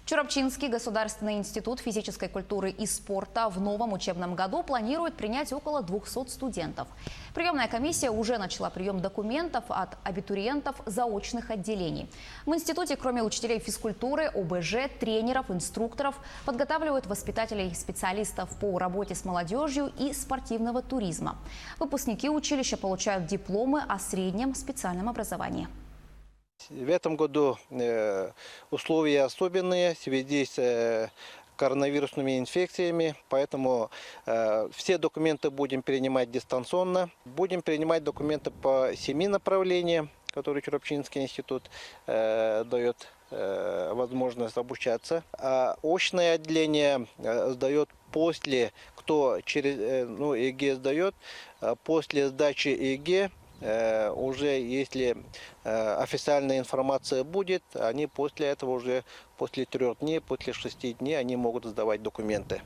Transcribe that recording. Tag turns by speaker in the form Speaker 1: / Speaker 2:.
Speaker 1: Чурапчинский государственный институт физической культуры и спорта в новом учебном году планирует принять около 200 студентов. Приемная комиссия уже начала прием документов от абитуриентов заочных отделений. В институте, кроме учителей физкультуры, ОБЖ, тренеров, инструкторов, подготавливают воспитателей и специалистов по работе с молодежью и спортивного туризма. Выпускники училища получают дипломы о среднем специальном образовании.
Speaker 2: В этом году условия особенные в связи с коронавирусными инфекциями, поэтому все документы будем принимать дистанционно. Будем принимать документы по 7 направлениям, которые Чурапчинский институт дает возможность обучаться. А очное отделение сдает после, кто через ЕГЭ сдает, после сдачи ЕГЭ. Уже если официальная информация будет, они после этого уже, после 3 дней, после 6 дней, они могут сдавать документы.